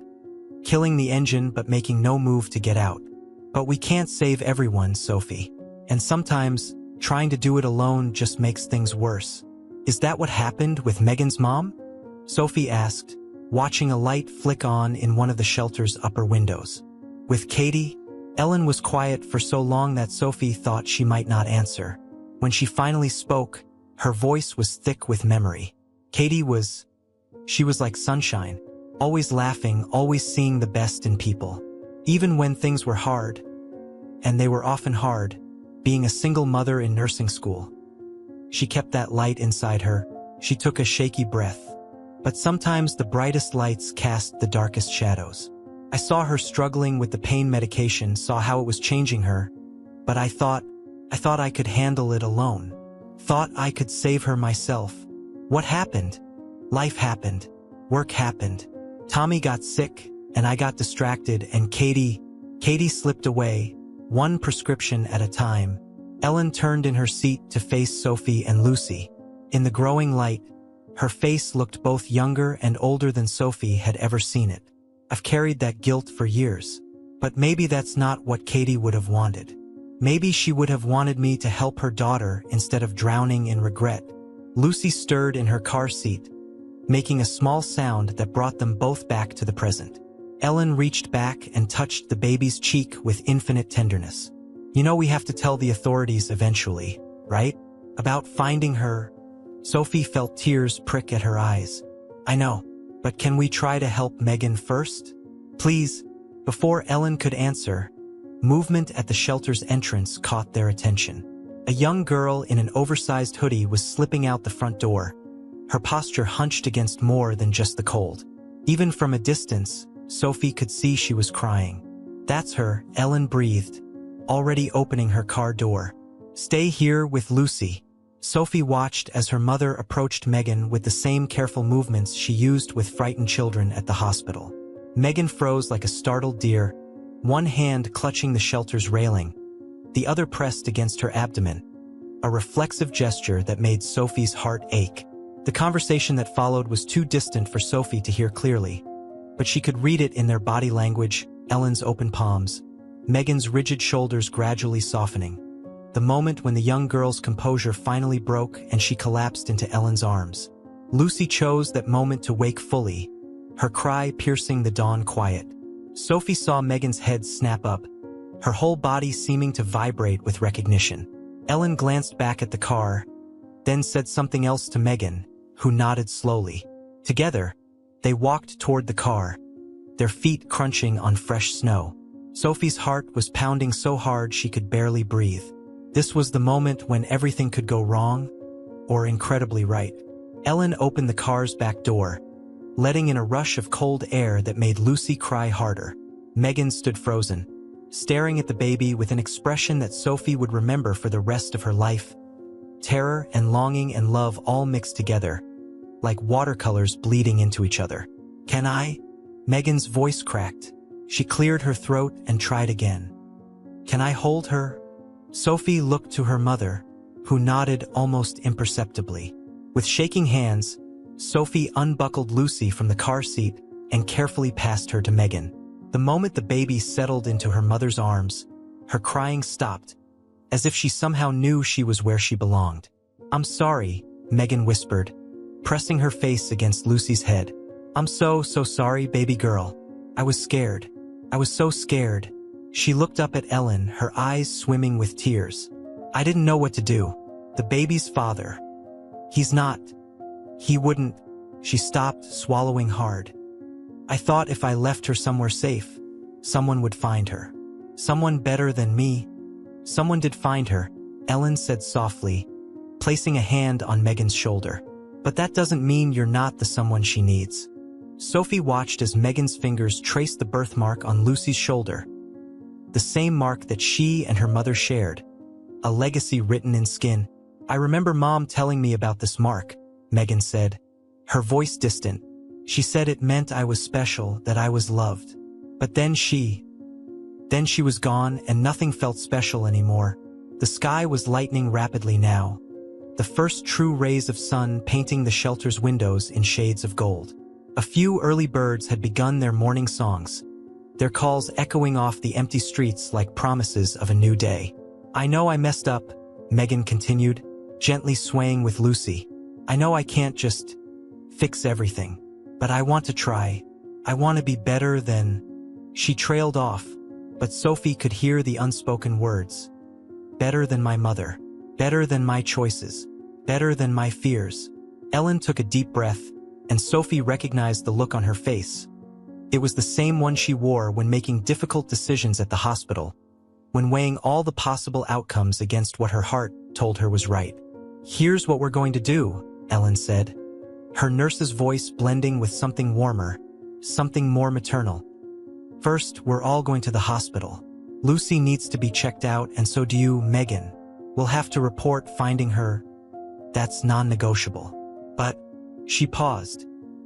killing the engine but making no move to get out. "But we can't save everyone, Sophie. And sometimes, trying to do it alone just makes things worse. Is that what happened with Megan's mom? Sophie asked, watching a light flick on in one of the shelter's upper windows. With Katie, Ellen was quiet for so long that Sophie thought she might not answer. When she finally spoke, her voice was thick with memory. She was like sunshine, always laughing, always seeing the best in people. Even when things were hard, and they were often hard, being a single mother in nursing school. She kept that light inside her. She took a shaky breath. But sometimes the brightest lights cast the darkest shadows. I saw her struggling with the pain medication, saw how it was changing her, but I thought I could handle it alone. Thought I could save her myself. What happened? Life happened. Work happened. Tommy got sick, and I got distracted, and Katie slipped away, one prescription at a time. Ellen turned in her seat to face Sophie and Lucy. In the growing light, her face looked both younger and older than Sophie had ever seen it. I've carried that guilt for years. But maybe that's not what Katie would have wanted. Maybe she would have wanted me to help her daughter instead of drowning in regret. Lucy stirred in her car seat, making a small sound that brought them both back to the present. Ellen reached back and touched the baby's cheek with infinite tenderness. You know we have to tell the authorities eventually, right? About finding her. Sophie felt tears prick at her eyes. I know, but can we try to help Megan first? Please. Before Ellen could answer, movement at the shelter's entrance caught their attention. A young girl in an oversized hoodie was slipping out the front door, her posture hunched against more than just the cold. Even from a distance, Sophie could see she was crying. That's her, Ellen breathed, already opening her car door. Stay here with Lucy. Sophie watched as her mother approached Megan with the same careful movements she used with frightened children at the hospital. Megan froze like a startled deer, one hand clutching the shelter's railing, the other pressed against her abdomen, a reflexive gesture that made Sophie's heart ache. The conversation that followed was too distant for Sophie to hear clearly, but she could read it in their body language, Ellen's open palms, Megan's rigid shoulders gradually softening. The moment when the young girl's composure finally broke and she collapsed into Ellen's arms. Lucy chose that moment to wake fully, her cry piercing the dawn quiet. Sophie saw Megan's head snap up, her whole body seeming to vibrate with recognition. Ellen glanced back at the car, then said something else to Megan, who nodded slowly. Together, they walked toward the car, their feet crunching on fresh snow. Sophie's heart was pounding so hard she could barely breathe. This was the moment when everything could go wrong, or incredibly right. Ellen opened the car's back door, letting in a rush of cold air that made Lucy cry harder. Megan stood frozen, staring at the baby with an expression that Sophie would remember for the rest of her life. Terror and longing and love all mixed together, like watercolors bleeding into each other. Can I? Megan's voice cracked. She cleared her throat and tried again. Can I hold her? Sophie looked to her mother, who nodded almost imperceptibly. With shaking hands, Sophie unbuckled Lucy from the car seat and carefully passed her to Megan. The moment the baby settled into her mother's arms, her crying stopped, as if she somehow knew she was where she belonged. I'm sorry, Megan whispered, pressing her face against Lucy's head. I'm so sorry, baby girl. I was scared. I was so scared. She looked up at Ellen, her eyes swimming with tears. I didn't know what to do. The baby's father. He wouldn't. She stopped, swallowing hard. I thought if I left her somewhere safe, someone would find her. Someone better than me. Someone did find her, Ellen said softly, placing a hand on Megan's shoulder. But that doesn't mean you're not the someone she needs. Sophie watched as Megan's fingers traced the birthmark on Lucy's shoulder, the same mark that she and her mother shared, a legacy written in skin. I remember Mom telling me about this mark, Megan said, her voice distant. She said it meant I was special, that I was loved. But then she was gone and nothing felt special anymore. The sky was lightening rapidly now, the first true rays of sun painting the shelter's windows in shades of gold. A few early birds had begun their morning songs, their calls echoing off the empty streets like promises of a new day. I know I messed up, Megan continued, gently swaying with Lucy. I know I can't just fix everything, but I want to try. I want to be better than... She trailed off, but Sophie could hear the unspoken words. Better than my mother. Better than my choices. Better than my fears. Ellen took a deep breath, and Sophie recognized the look on her face. It was the same one she wore when making difficult decisions at the hospital, when weighing all the possible outcomes against what her heart told her was right. Here's what we're going to do, Ellen said, her nurse's voice blending with something warmer, something more maternal. First, we're all going to the hospital. Lucy needs to be checked out, and so do you, Megan. We'll have to report finding her. That's non-negotiable. But, she paused,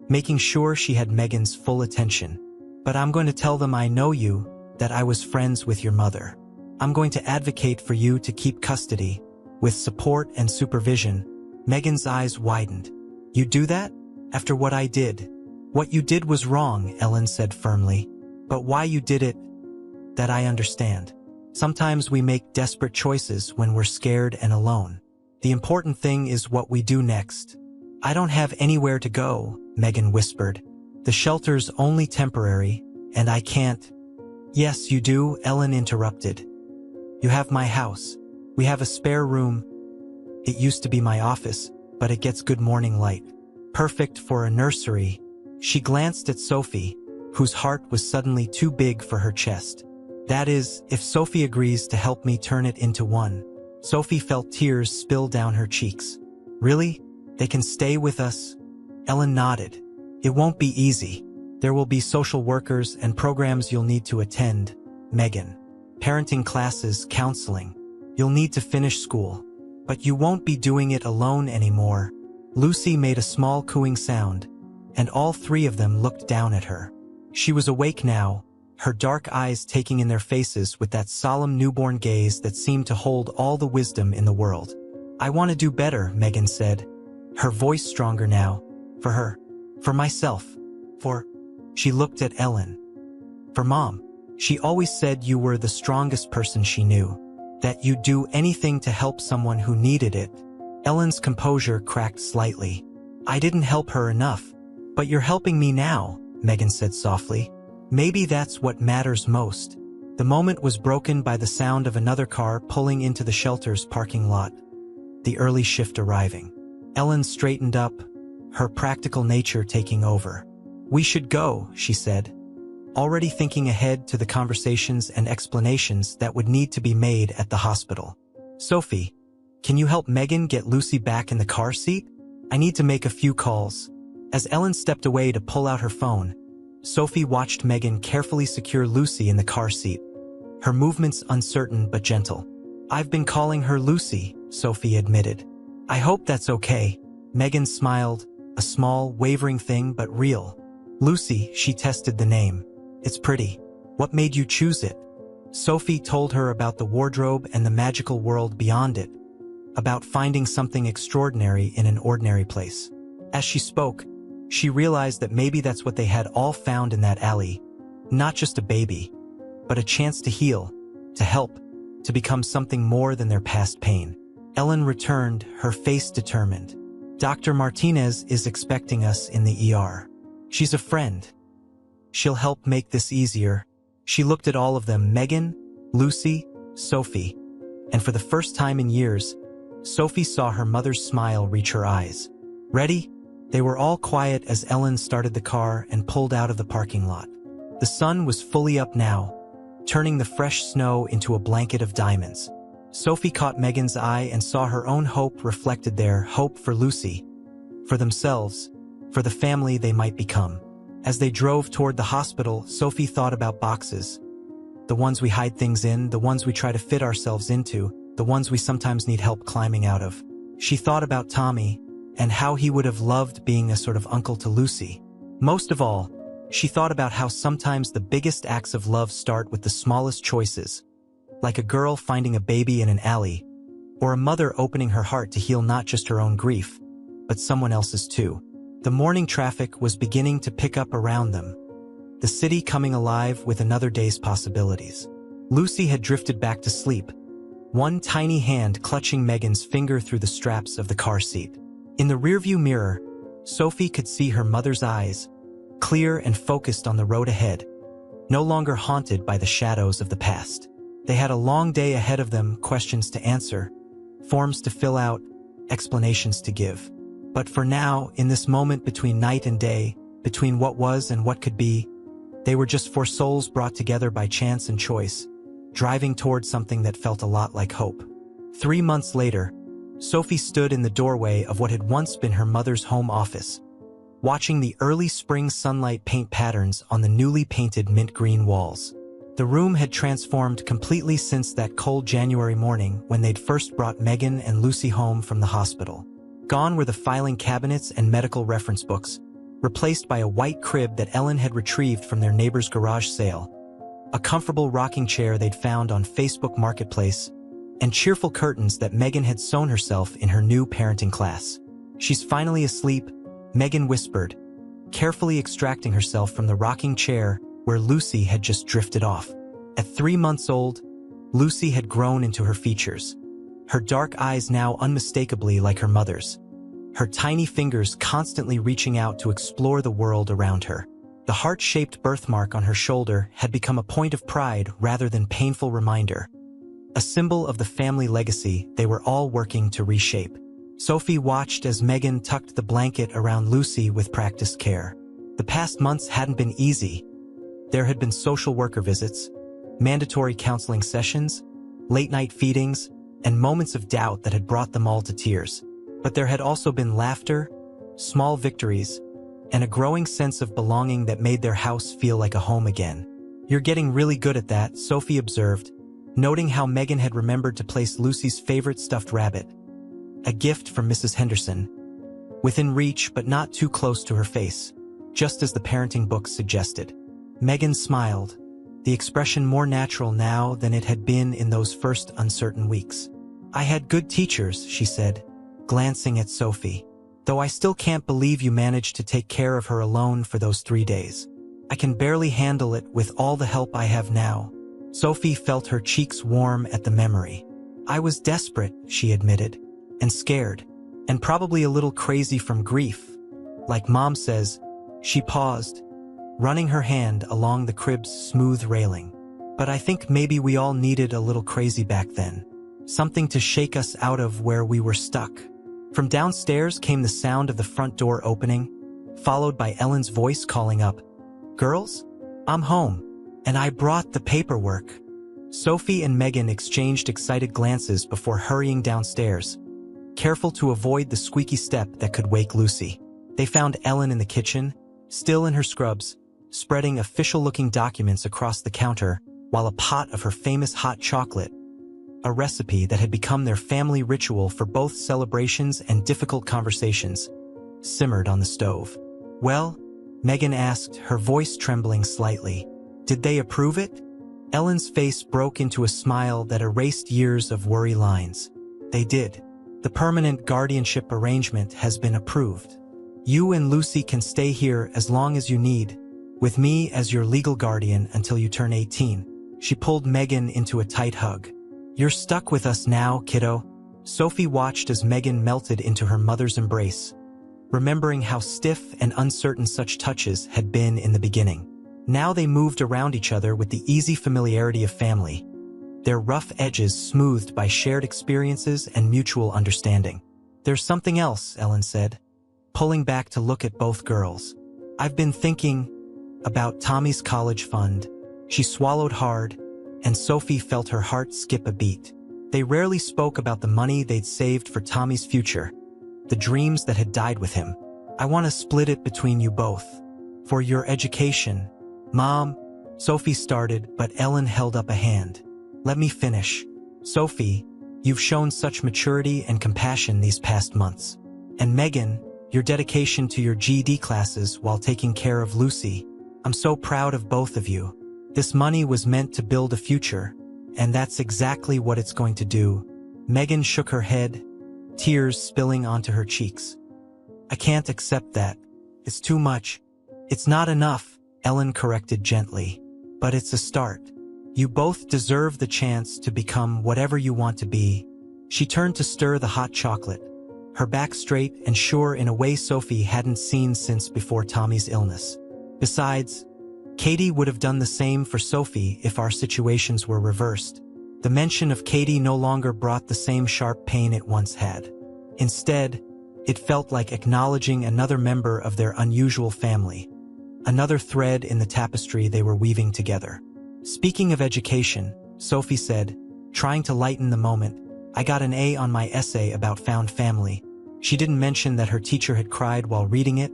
making sure she had Megan's full attention. But I'm going to tell them I know you, that I was friends with your mother. I'm going to advocate for you to keep custody, with support and supervision. Megan's eyes widened. You do that? After what I did? What you did was wrong, Ellen said firmly. But why you did it, that I understand. Sometimes we make desperate choices when we're scared and alone. The important thing is what we do next. I don't have anywhere to go, Megan whispered. The shelter's only temporary, and I can't. Yes, you do, Ellen interrupted. You have my house. We have a spare room. It used to be my office, but it gets good morning light. Perfect for a nursery. She glanced at Sophie, whose heart was suddenly too big for her chest. That is, if Sophie agrees to help me turn it into one. Sophie felt tears spill down her cheeks. Really? They can stay with us? Ellen nodded. It won't be easy. There will be social workers and programs you'll need to attend, Megan. Parenting classes, counseling. You'll need to finish school. But you won't be doing it alone anymore. Lucy made a small cooing sound, and all three of them looked down at her. She was awake now, her dark eyes taking in their faces with that solemn newborn gaze that seemed to hold all the wisdom in the world. I want to do better, Megan said, her voice stronger now. For her. For myself. For... She looked at Ellen. For Mom. She always said you were the strongest person she knew. That you'd do anything to help someone who needed it. Ellen's composure cracked slightly. I didn't help her enough. But you're helping me now, Megan said softly. Maybe that's what matters most. The moment was broken by the sound of another car pulling into the shelter's parking lot. The early shift arriving. Ellen straightened up, her practical nature taking over. We should go, she said, already thinking ahead to the conversations and explanations that would need to be made at the hospital. Sophie, can you help Megan get Lucy back in the car seat? I need to make a few calls. As Ellen stepped away to pull out her phone, Sophie watched Megan carefully secure Lucy in the car seat, her movements uncertain but gentle. I've been calling her Lucy, Sophie admitted. I hope that's okay. Megan smiled, a small, wavering thing but real. Lucy, she tested the name. It's pretty. What made you choose it? Sophie told her about the wardrobe and the magical world beyond it, about finding something extraordinary in an ordinary place. As she spoke, she realized that maybe that's what they had all found in that alley. Not just a baby, but a chance to heal, to help, to become something more than their past pain. Ellen returned, her face determined. Dr. Martinez is expecting us in the ER. She's a friend. She'll help make this easier. She looked at all of them, Megan, Lucy, Sophie, and for the first time in years, Sophie saw her mother's smile reach her eyes. Ready? They were all quiet as Ellen started the car and pulled out of the parking lot. The sun was fully up now, turning the fresh snow into a blanket of diamonds. Sophie caught Megan's eye and saw her own hope reflected there, hope for Lucy, for themselves, for the family they might become. As they drove toward the hospital, Sophie thought about boxes. The ones we hide things in, the ones we try to fit ourselves into, the ones we sometimes need help climbing out of. She thought about Tommy, and how he would have loved being a sort of uncle to Lucy. Most of all, she thought about how sometimes the biggest acts of love start with the smallest choices, like a girl finding a baby in an alley, or a mother opening her heart to heal not just her own grief, but someone else's too. The morning traffic was beginning to pick up around them, the city coming alive with another day's possibilities. Lucy had drifted back to sleep, one tiny hand clutching Megan's finger through the straps of the car seat. In the rearview mirror, Sophie could see her mother's eyes, clear and focused on the road ahead, no longer haunted by the shadows of the past. They had a long day ahead of them, questions to answer, forms to fill out, explanations to give. But for now, in this moment between night and day, between what was and what could be, they were just four souls brought together by chance and choice, driving towards something that felt a lot like hope. 3 months later, Sophie stood in the doorway of what had once been her mother's home office, watching the early spring sunlight paint patterns on the newly painted mint green walls. The room had transformed completely since that cold January morning when they'd first brought Megan and Lucy home from the hospital. Gone were the filing cabinets and medical reference books, replaced by a white crib that Ellen had retrieved from their neighbor's garage sale, a comfortable rocking chair they'd found on Facebook Marketplace, and cheerful curtains that Megan had sewn herself in her new parenting class. "She's finally asleep," Megan whispered, carefully extracting herself from the rocking chair where Lucy had just drifted off. At 3 months old, Lucy had grown into her features, her dark eyes now unmistakably like her mother's, her tiny fingers constantly reaching out to explore the world around her. The heart-shaped birthmark on her shoulder had become a point of pride rather than painful reminder, a symbol of the family legacy they were all working to reshape. Sophie watched as Megan tucked the blanket around Lucy with practiced care. The past months hadn't been easy. There had been social worker visits, mandatory counseling sessions, late-night feedings, and moments of doubt that had brought them all to tears. But there had also been laughter, small victories, and a growing sense of belonging that made their house feel like a home again. "You're getting really good at that," Sophie observed, noting how Megan had remembered to place Lucy's favorite stuffed rabbit, a gift from Mrs. Henderson, within reach but not too close to her face, just as the parenting book suggested. Megan smiled, the expression more natural now than it had been in those first uncertain weeks. "I had good teachers," she said, glancing at Sophie, "though I still can't believe you managed to take care of her alone for those 3 days. I can barely handle it with all the help I have now." Sophie felt her cheeks warm at the memory. "I was desperate," she admitted, "and scared, and probably a little crazy from grief. Like Mom says." She paused, running her hand along the crib's smooth railing. "But I think maybe we all needed a little crazy back then. Something to shake us out of where we were stuck." From downstairs came the sound of the front door opening, followed by Ellen's voice calling up, "Girls, I'm home, and I brought the paperwork." Sophie and Megan exchanged excited glances before hurrying downstairs, careful to avoid the squeaky step that could wake Lucy. They found Ellen in the kitchen, still in her scrubs, spreading official-looking documents across the counter, while a pot of her famous hot chocolate, a recipe that had become their family ritual for both celebrations and difficult conversations, simmered on the stove. "Well?" Megan asked, her voice trembling slightly. "Did they approve it?" Ellen's face broke into a smile that erased years of worry lines. "They did. The permanent guardianship arrangement has been approved. You and Lucy can stay here as long as you need, with me as your legal guardian until you turn 18. She pulled Megan into a tight hug. "You're stuck with us now, kiddo." Sophie watched as Megan melted into her mother's embrace, remembering how stiff and uncertain such touches had been in the beginning. Now they moved around each other with the easy familiarity of family, their rough edges smoothed by shared experiences and mutual understanding. "There's something else," Ellen said, pulling back to look at both girls. "I've been thinking about Tommy's college fund." She swallowed hard, and Sophie felt her heart skip a beat. They rarely spoke about the money they'd saved for Tommy's future, the dreams that had died with him. "I want to split it between you both. For your education." "Mom," Sophie started, but Ellen held up a hand. "Let me finish. Sophie, you've shown such maturity and compassion these past months. And Megan, your dedication to your GED classes while taking care of Lucy. I'm so proud of both of you. This money was meant to build a future, and that's exactly what it's going to do." Megan shook her head, tears spilling onto her cheeks. "I can't accept that. It's too much." "It's not enough," Ellen corrected gently. "But it's a start. You both deserve the chance to become whatever you want to be. She turned to stir the hot chocolate, her back straight and sure in a way Sophie hadn't seen since before Tommy's illness. Besides, Katie would have done the same for Sophie if our situations were reversed. The mention of Katie no longer brought the same sharp pain it once had. Instead, it felt like acknowledging another member of their unusual family, another thread in the tapestry they were weaving together. Speaking of education, Sophie said, trying to lighten the moment, I got an A on my essay about found family. She didn't mention that her teacher had cried while reading it,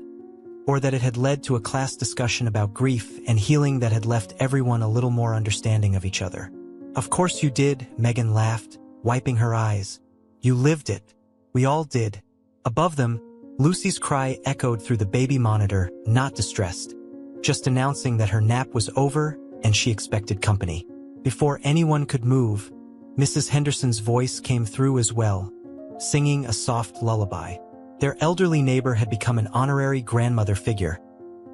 or that it had led to a class discussion about grief and healing that had left everyone a little more understanding of each other. Of course you did, Megan laughed, wiping her eyes. You lived it. We all did. Above them, Lucy's cry echoed through the baby monitor, not distressed, just announcing that her nap was over and she expected company. Before anyone could move, Mrs. Henderson's voice came through as well, singing a soft lullaby. Their elderly neighbor had become an honorary grandmother figure,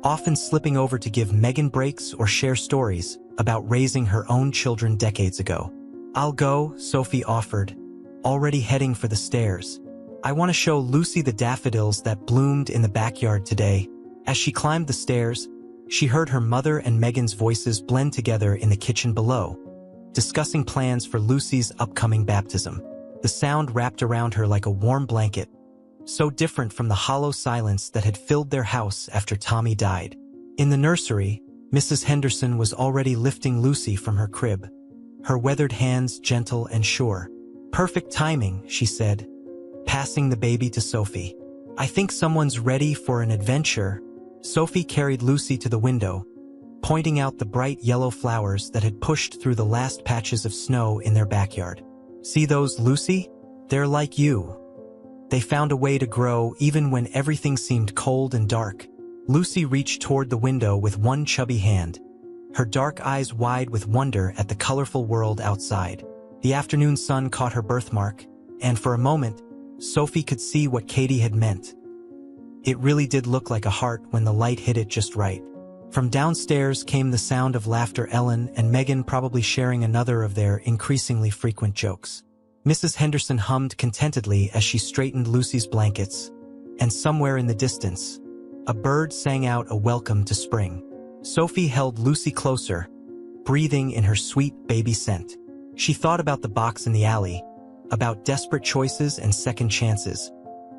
often slipping over to give Megan breaks or share stories about raising her own children decades ago. I'll go, Sophie offered, already heading for the stairs. I want to show Lucy the daffodils that bloomed in the backyard today. As she climbed the stairs, she heard her mother and Megan's voices blend together in the kitchen below, discussing plans for Lucy's upcoming baptism. The sound wrapped around her like a warm blanket, so different from the hollow silence that had filled their house after Tommy died. In the nursery, Mrs. Henderson was already lifting Lucy from her crib, her weathered hands gentle and sure. Perfect timing, she said, passing the baby to Sophie. I think someone's ready for an adventure. Sophie carried Lucy to the window, pointing out the bright yellow flowers that had pushed through the last patches of snow in their backyard. See those, Lucy? They're like you. They found a way to grow even when everything seemed cold and dark. Lucy reached toward the window with one chubby hand, her dark eyes wide with wonder at the colorful world outside. The afternoon sun caught her birthmark, and for a moment, Sophie could see what Katie had meant. It really did look like a heart when the light hit it just right. From downstairs came the sound of laughter, Ellen and Megan probably sharing another of their increasingly frequent jokes. Mrs. Henderson hummed contentedly as she straightened Lucy's blankets, and somewhere in the distance, a bird sang out a welcome to spring. Sophie held Lucy closer, breathing in her sweet baby scent. She thought about the box in the alley, about desperate choices and second chances,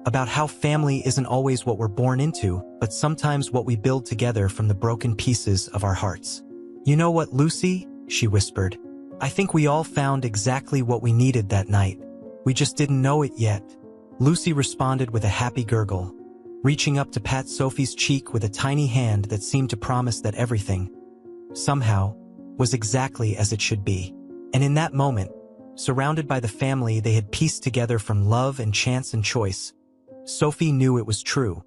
about how family isn't always what we're born into, but sometimes what we build together from the broken pieces of our hearts. You know what, Lucy? She whispered. I think we all found exactly what we needed that night. We just didn't know it yet. Lucy responded with a happy gurgle, reaching up to pat Sophie's cheek with a tiny hand that seemed to promise that everything, somehow, was exactly as it should be. And in that moment, surrounded by the family they had pieced together from love and chance and choice, Sophie knew it was true.